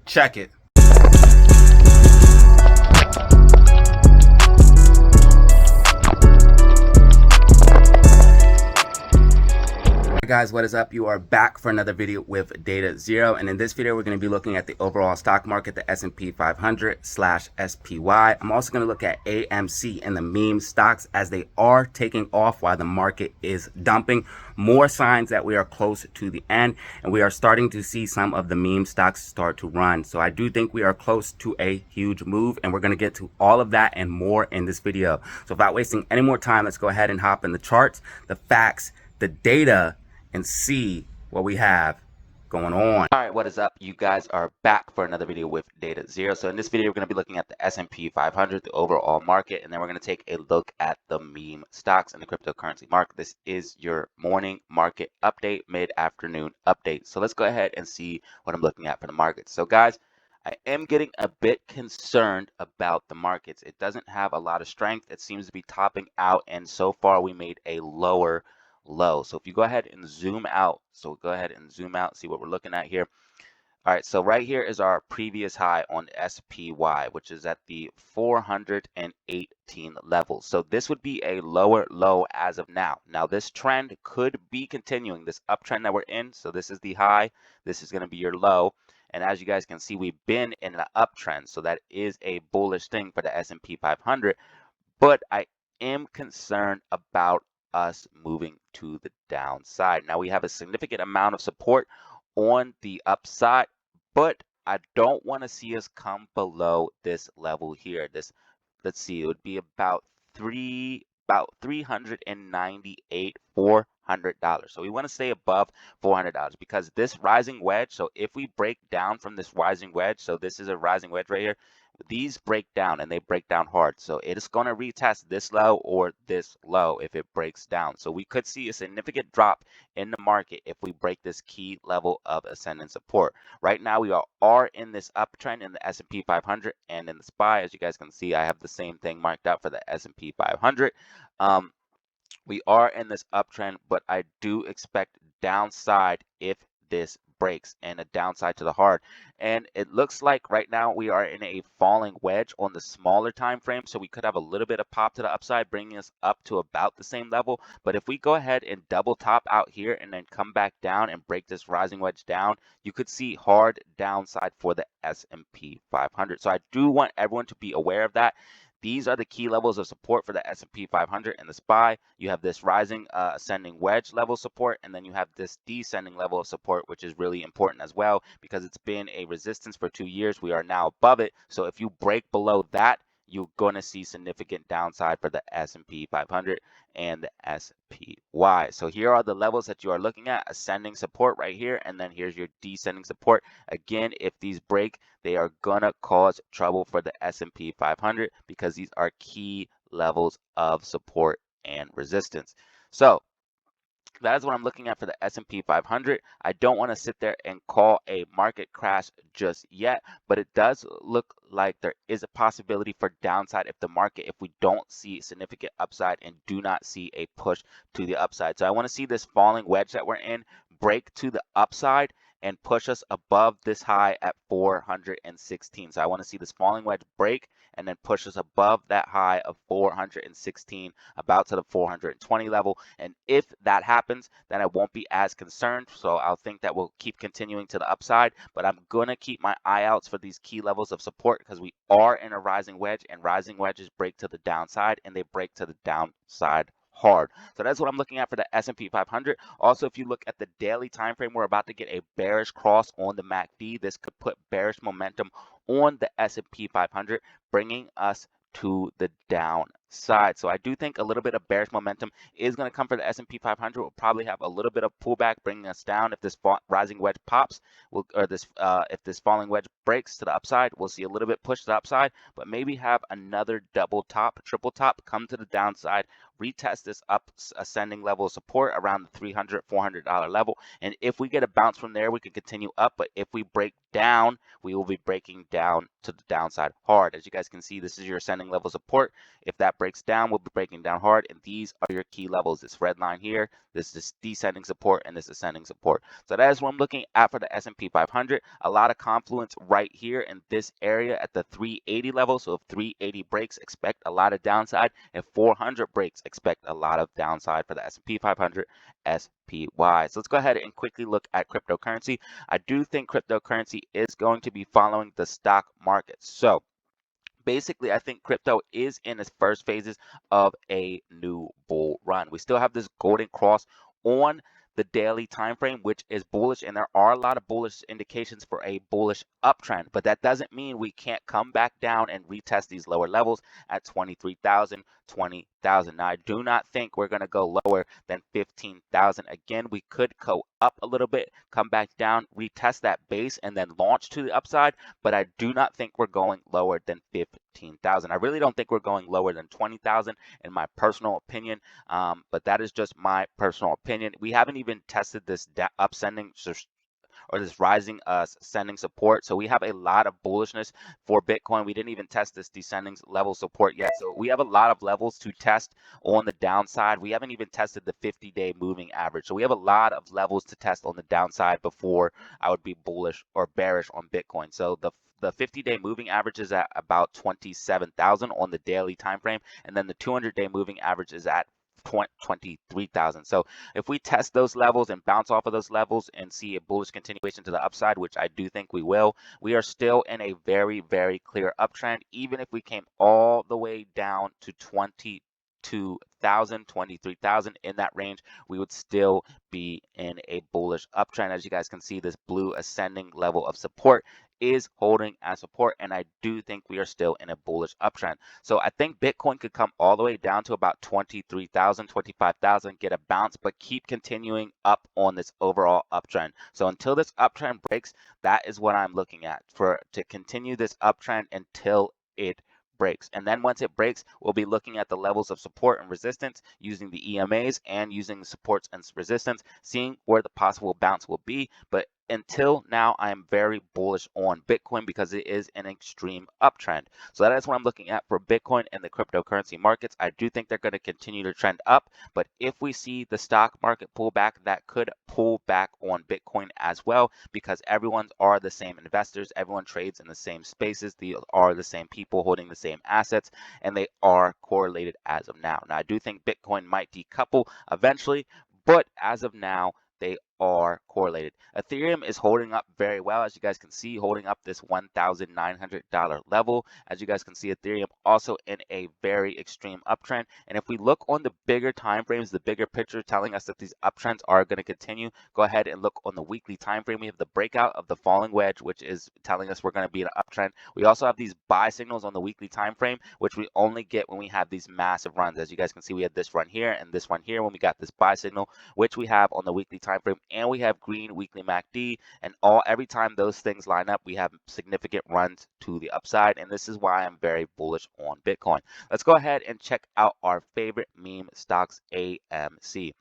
Check it. Hey guys, what is up? You are back for another video with Data Zero, and in this video we're going to be looking at the overall stock market, the S&P 500 / SPY. I'm also going to look at AMC and the meme stocks as they are taking off while the market is dumping. More signs that we are close to the end, and we are starting to see some of the meme stocks start to run. So I do think we are close to a huge move, and we're going to get to all of that and more in this video. So without wasting any more time, let's go ahead and hop in the charts, the facts, the data, and see what we have going on. All right, what is up? You guys are back for another video with Data Zero. So in this video, we're going to be looking at the S&P 500, the overall market, and then we're going to take a look at the meme stocks and the cryptocurrency market. This is your morning market update, mid-afternoon update. So let's go ahead and see what I'm looking at for the markets. So guys, I am getting a bit concerned about the markets. It doesn't have a lot of strength. It seems to be topping out, and so far we made a lower low. So if you go ahead and zoom out, see what we're looking at here. All right, so right here is our previous high on SPY, which is at the 418 level. So this would be a lower low as of now. Now this trend could be continuing, this uptrend that we're in. So this is the high, this is going to be your low. And as you guys can see, we've been in an uptrend. So that is a bullish thing for the S&P 500. But I am concerned about us moving to the downside. Now we have a significant amount of support on the upside, but I don't want to see us come below this level here. This, let's see, it would be about $398, $400. So we want to stay above $400 because this rising wedge. So if we break down from this rising wedge, so this is a rising wedge right here. These break down and they break down hard. So it is going to retest this low or this low if it breaks down. So we could see a significant drop in the market if we break this key level of ascending support. Right now we are in this uptrend in the S&P 500 and in the SPY. As you guys can see, I have the same thing marked out for the S&P 500. We are in this uptrend, but I do expect downside if this breaks, and a downside to the hard. And it looks like right now we are in a falling wedge on the smaller time frame, so we could have a little bit of pop to the upside, bringing us up to about the same level. But if we go ahead and double top out here and then come back down and break this rising wedge down, you could see hard downside for the S&P 500. So I do want everyone to be aware of that. These are the key levels of support for the S&P 500 and the SPY. You have this rising ascending wedge level support, and then you have this descending level of support, which is really important as well because it's been a resistance for 2 years. We are now above it. So if you break below that, you're going to see significant downside for the S&P 500 and the SPY. So here are the levels that you are looking at: ascending support right here, and then here's your descending support. Again, if these break, they are gonna cause trouble for the S&P 500 because these are key levels of support and resistance. So that is what I'm looking at for the S&P 500. I don't want to sit there and call a market crash just yet, but it does look like there is a possibility for downside if we don't see significant upside and do not see a push to the upside. So I want to see this falling wedge that we're in break to the upside and push us above this high at 416. So I want to see this falling wedge break and then push us above that high of 416, about to the 420 level. And if that happens, then I won't be as concerned. So I'll think that we'll keep continuing to the upside, but I'm going to keep my eye outs for these key levels of support because we are in a rising wedge, and rising wedges break to the downside, and they break to the downside hard. So that's what I'm looking at for the S&P 500. Also, if you look at the daily time frame, we're about to get a bearish cross on the MACD. This could put bearish momentum on the S&P 500, bringing us to the downside. So I do think a little bit of bearish momentum is going to come for the S&P 500. We'll probably have a little bit of pullback, bringing us down. If this rising wedge pops, if this falling wedge breaks to the upside, we'll see a little bit push to the upside, but maybe have another double top, triple top, come to the downside, retest this up ascending level of support around the $300, $400 level. And if we get a bounce from there, we can continue up. But if we break down, we will be breaking down to the downside hard. As you guys can see, this is your ascending level support. If that breaks down, we'll be breaking down hard, and these are your key levels. This red line here, this is descending support, and this ascending support. So that is what I'm looking at for the S&P 500. A lot of confluence right here in this area at the 380 level. So if 380 breaks, expect a lot of downside. If 400 breaks, expect a lot of downside for the S&P 500 SPY. So let's go ahead and quickly look at cryptocurrency. I do think cryptocurrency is going to be following the stock market. So basically, I think crypto is in its first phases of a new bull run. We still have this golden cross on the daily time frame, which is bullish, and there are a lot of bullish indications for a bullish uptrend, but that doesn't mean we can't come back down and retest these lower levels at 23,000, 20,000. Now, I do not think we're going to go lower than 15,000. Again, we could go up a little bit, come back down, retest that base, and then launch to the upside, but I do not think we're going lower than 15,000. I really don't think we're going lower than 20,000 in my personal opinion, but that is just my personal opinion. We haven't even tested this upsending or this rising ascending support. So we have a lot of bullishness for Bitcoin. We didn't even test this descending level support yet. So we have a lot of levels to test on the downside. We haven't even tested the 50-day moving average. So we have a lot of levels to test on the downside before I would be bullish or bearish on Bitcoin. So the 50-day moving average is at about 27,000 on the daily time frame, and then the 200-day moving average is at 23,000. So if we test those levels and bounce off of those levels and see a bullish continuation to the upside, which I do think we will, we are still in a very, very clear uptrend. Even if we came all the way down to 22,000, 23,000 in that range, we would still be in a bullish uptrend. As you guys can see, this blue ascending level of support is holding as support, and I do think we are still in a bullish uptrend. So I think Bitcoin could come all the way down to about 23,000, 25,000, get a bounce, but keep continuing up on this overall uptrend. So until this uptrend breaks, that is what I'm looking at, to continue this uptrend until it breaks. And then once it breaks, we'll be looking at the levels of support and resistance using the EMAs and using the supports and resistance, seeing where the possible bounce will be. But until now, I am very bullish on Bitcoin because it is an extreme uptrend. So that is what I'm looking at for Bitcoin and the cryptocurrency markets. I do think they're going to continue to trend up, but if we see the stock market pull back, that could pull back on Bitcoin as well, because everyone are the same investors, everyone trades in the same spaces, they are the same people holding the same assets, and they are correlated as of now. Now, I do think Bitcoin might decouple eventually, but as of now, they are correlated. Ethereum is holding up very well, as you guys can see, holding up this $1,900 level. As you guys can see, Ethereum also in a very extreme uptrend. And if we look on the bigger time frames, the bigger picture telling us that these uptrends are going to continue, go ahead and look on the weekly time frame. We have the breakout of the falling wedge, which is telling us we're going to be in an uptrend. We also have these buy signals on the weekly time frame, which we only get when we have these massive runs. As you guys can see, we had this run here and this run here when we got this buy signal, which we have on the weekly time frame, and we have green weekly MACD, and every time those things line up, we have significant runs to the upside, and this is why I'm very bullish on Bitcoin. Let's go ahead and check out our favorite meme stocks, AMC.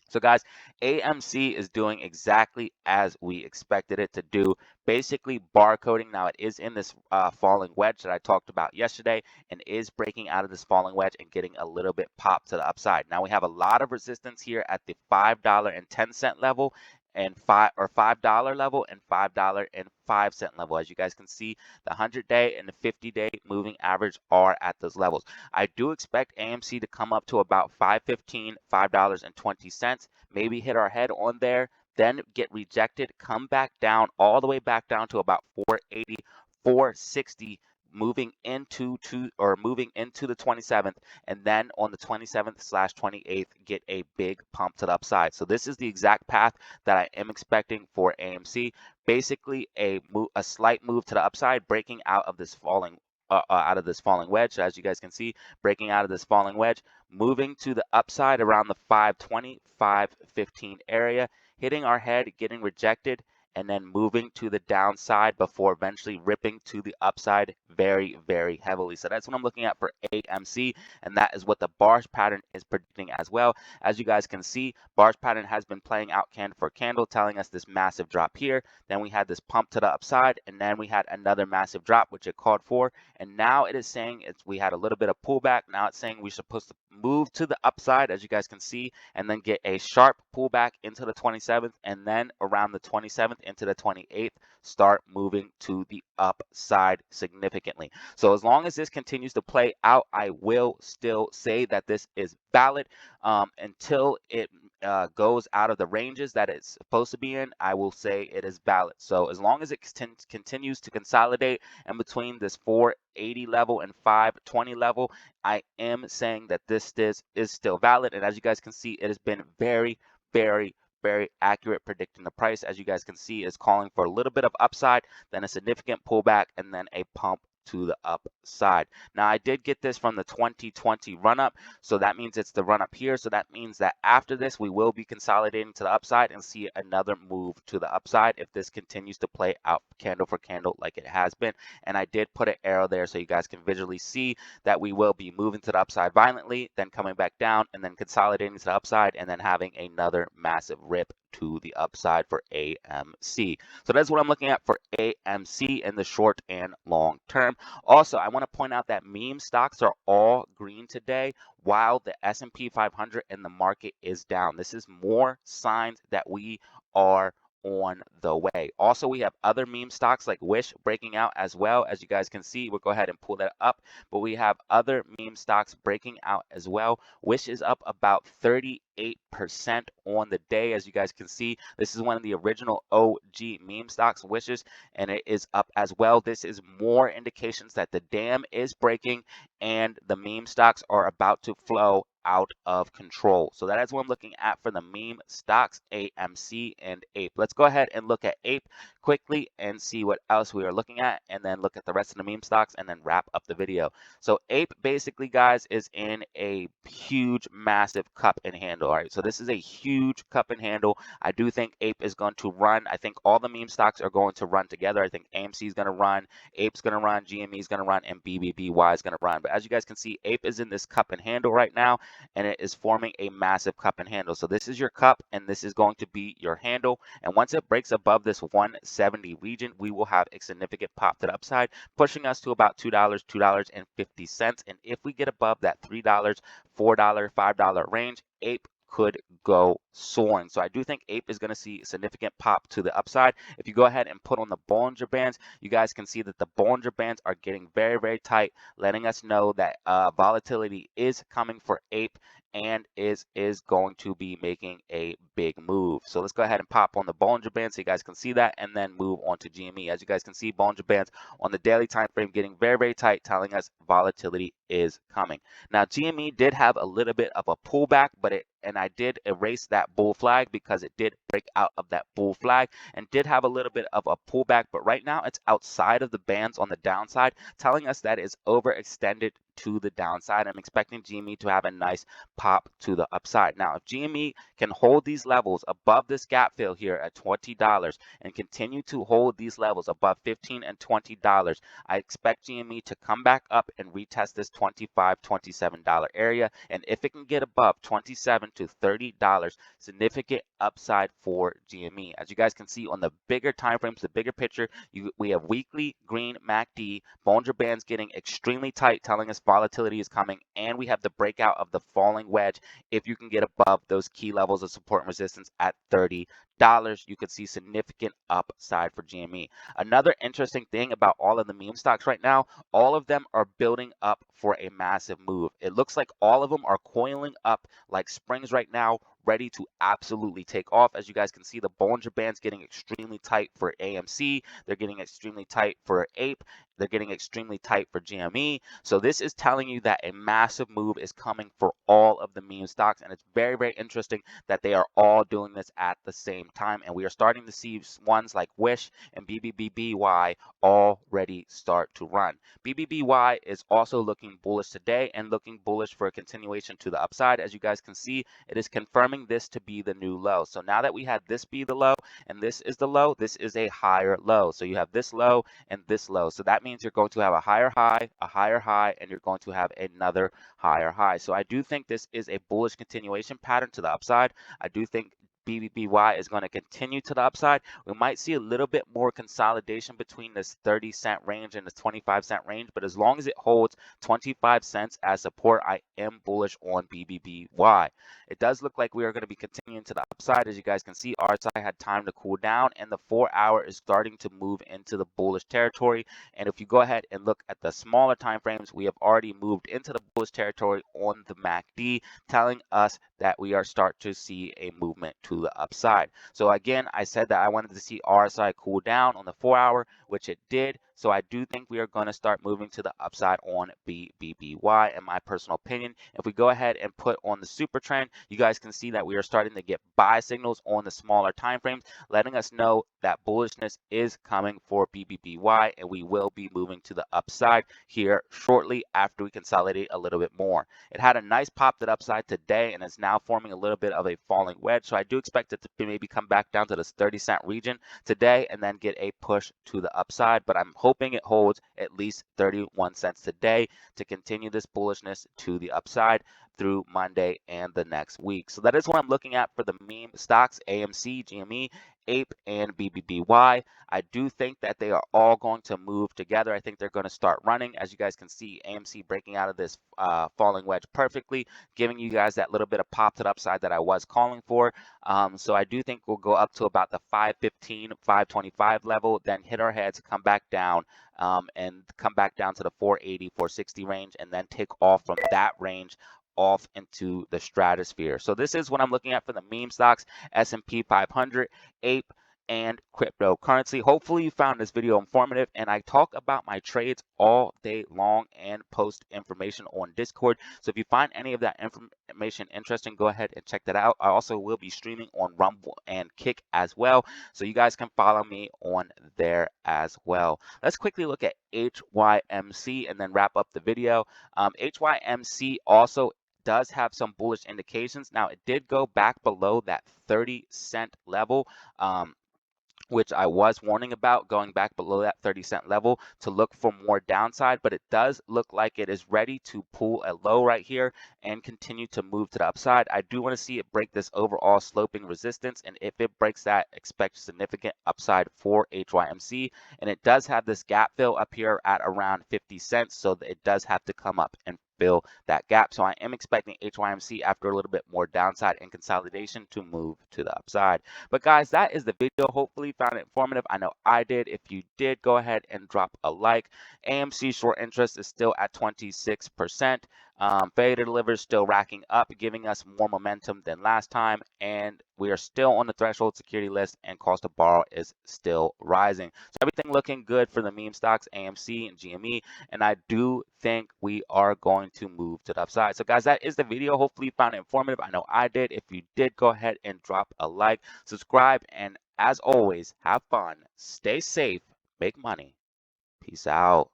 So guys, AMC is doing exactly as we expected it to do, basically barcoding. Now it is in this falling wedge that I talked about yesterday, and is breaking out of this falling wedge and getting a little bit pop to the upside. Now we have a lot of resistance here at the $5.10 level and $5 level and $5.05 level. As you guys can see, the 100-day and the 50-day moving average are at those levels. I do expect AMC to come up to about $5.15, $5.20, maybe hit our head on there, then get rejected, come back down all the way back down to about 480, 460, moving into the 27th, and then on the 27th/28th get a big pump to the upside. So this is the exact path that I am expecting for AMC. Basically a slight move to the upside, breaking out of this falling wedge. So as you guys can see, breaking out of this falling wedge, moving to the upside around the 520, 515 area, hitting our head, getting rejected, and then moving to the downside before eventually ripping to the upside very, very heavily. So that's what I'm looking at for AMC, and that is what the bars pattern is predicting as well. As you guys can see, bars pattern has been playing out candle for candle, telling us this massive drop here. Then we had this pump to the upside, and then we had another massive drop, which it called for. And now it is saying we had a little bit of pullback. Now it's saying we're supposed to move to the upside, as you guys can see, and then get a sharp pullback into the 27th, and then around the 27th into the 28th, start moving to the upside significantly. So as long as this continues to play out, I will still say that this is valid until it goes out of the ranges that it's supposed to be in. I will say it is valid. So as long as it continues to consolidate in between this 480 level and 520 level, I am saying that this is still valid. And as you guys can see, it has been very, very, very accurate predicting the price. As you guys can see, is calling for a little bit of upside, then a significant pullback, and then a pump to the upside. Now I did get this from the 2020 run up, so that means it's the run up here. So that means that after this we will be consolidating to the upside and see another move to the upside if this continues to play out candle for candle like it has been. And I did put an arrow there so you guys can visually see that we will be moving to the upside violently, then coming back down, and then consolidating to the upside, and then having another massive rip to the upside for AMC. So that's what I'm looking at for AMC in the short and long term. Also, I want to point out that meme stocks are all green today while the S&P 500 and the market is down. This is more signs that we are on the way. Also, we have other meme stocks like Wish breaking out as well. As you guys can see, we'll go ahead and pull that up, but we have other meme stocks breaking out as well. Wish is up about 38% on the day. As you guys can see, this is one of the original OG meme stocks, Wishes, and it is up as well. This is more indications that the dam is breaking and the meme stocks are about to flow out of control. So that is what I'm looking at for the meme stocks, AMC and APE. Let's go ahead and look at APE quickly and see what else we are looking at, and then look at the rest of the meme stocks and then wrap up the video. So APE basically, guys, is in a huge, massive cup and handle. All right, so this is a huge cup and handle. I do think APE is going to run. I think all the meme stocks are going to run together. I think AMC is going to run, APE's going to run, GME is going to run, and BBBY is going to run. But as you guys can see, APE is in this cup and handle right now, and it is forming a massive cup and handle. So this is your cup, and this is going to be your handle. And once it breaks above this 170 region, we will have a significant pop to the upside, pushing us to about $2, $2.50. And if we get above that $3, $4, $5 range, APE could go soaring. So I do think APE is going to see a significant pop to the upside. If you go ahead and put on the Bollinger Bands, you guys can see that the Bollinger Bands are getting very, very tight, letting us know that volatility is coming for APE and is going to be making a big move. So let's go ahead and pop on the Bollinger Band so you guys can see that, and then move on to GME. As you guys can see, Bollinger Bands on the daily time frame getting very, very tight, telling us volatility is coming. Now GME did have a little bit of a pullback, and I did erase that bull flag because it did break out of that bull flag and did have a little bit of a pullback, but right now it's outside of the bands on the downside, telling us that it's overextended to the downside. I'm expecting GME to have a nice pop to the upside. Now, if GME can hold these levels above this gap fill here at $20 and continue to hold these levels above $15 and $20, I expect GME to come back up and retest this $25, $27 area. And if it can get above $27 to $30, significant upside for GME. As you guys can see on the bigger time frames, the bigger picture, we have weekly green MACD, Bollinger Bands getting extremely tight, telling us volatility is coming, and we have the breakout of the falling wedge. If you can get above those key levels of support and resistance at $30, you could see significant upside for GME. Another interesting thing about all of the meme stocks right now, all of them are building up for a massive move. It looks like all of them are coiling up like springs right now, ready to absolutely take off. As you guys can see, the Bollinger Band's getting extremely tight for AMC. They're getting extremely tight for APE. they're getting extremely tight for GME. So this is telling you that a massive move is coming for all of the meme stocks, and it's very, very interesting that they are all doing this at the same time. And we are starting to see ones like Wish and BBBY already start to run. BBBY is also looking bullish today and looking bullish for a continuation to the upside. As you guys can see, it is confirming this to be the new low. So now that we had this be the low and this is the low, this is a higher low. So you have this low and this low. So that means you're going to have a higher high, and you're going to have another higher high. So I do think this is a bullish continuation pattern to the upside. I do think BBBY is going to continue to the upside. We might see a little bit more consolidation between this 30-cent range and the 25-cent range, but as long as it holds 25 cents as support, I am bullish on BBBY. It does look like we are going to be continuing to the upside. As you guys can see, RSI had time to cool down, and the 4-hour is starting to move into the bullish territory. And if you go ahead and look at the smaller time frames, we have already moved into the bullish territory on the MACD, telling us that we are start to see a movement to the upside. So again, I said that I wanted to see RSI cool down on the 4-hour, which it did. So I do think we are going to start moving to the upside on BBBY, in my personal opinion. If we go ahead and put on the super trend, you guys can see that we are starting to get buy signals on the smaller time frames, letting us know that bullishness is coming for BBBY, and we will be moving to the upside here shortly after we consolidate a little bit more. It had a nice pop to the upside today, and is now forming a little bit of a falling wedge. So I do expect it to maybe come back down to this 30-cent region today and then get a push to the upside. But I'm hoping it holds at least 31 cents today to continue this bullishness to the upside through Monday and the next week. So that is what I'm looking at for the meme stocks: AMC, GME, APE, and BBBY. I do think that they are all going to move together. I think they're going to start running. As you guys can see, AMC breaking out of this falling wedge perfectly, giving you guys that little bit of pop to the upside that I was calling for. So I do think we'll go up to about the 515, 525 level, then hit our heads, come back down, and come back down to the 480, 460 range, and then take off from that range off into the stratosphere. So this is what I'm looking at for the meme stocks: S&P 500, APE, and cryptocurrency. Hopefully you found this video informative, and I talk about my trades all day long and post information on Discord. So if you find any of that information interesting, go ahead and check that out. I also will be streaming on Rumble and Kick as well, so you guys can follow me on there as well. Let's quickly look at HYMC and then wrap up the video. HYMC also does have some bullish indications. Now, it did go back below that 30-cent level, which I was warning about, going back below that 30-cent level to look for more downside, but it does look like it is ready to pull a low right here and continue to move to the upside. I do want to see it break this overall sloping resistance, and if it breaks that, expect significant upside for HYMC. And it does have this gap fill up here at around 50 cents, so it does have to come up and fill that gap. So I am expecting HYMC, after a little bit more downside and consolidation, to move to the upside. But guys, that is the video. Hopefully you found it informative. I know I did. If you did, go ahead and drop a like. AMC short interest is still at 26%. Failure to deliver is still racking up, giving us more momentum than last time, and we are still on the threshold security list, and cost to borrow is still rising. So everything looking good for the meme stocks, AMC and GME, and I do think we are going to move to the upside. So guys, that is the video. Hopefully you found it informative. I know I did. If you did, go ahead and drop a like, subscribe, and as always, have fun, stay safe, make money. Peace out.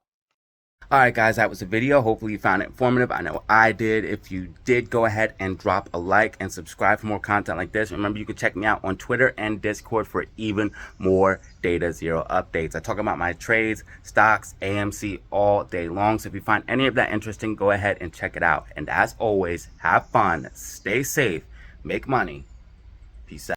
Alright guys, that was the video. Hopefully you found it informative. I know I did. If you did, go ahead and drop a like and subscribe for more content like this. Remember, you can check me out on Twitter and Discord for even more Data Zero updates. I talk about my trades, stocks, AMC all day long. So if you find any of that interesting, go ahead and check it out. And as always, have fun, stay safe, make money. Peace out.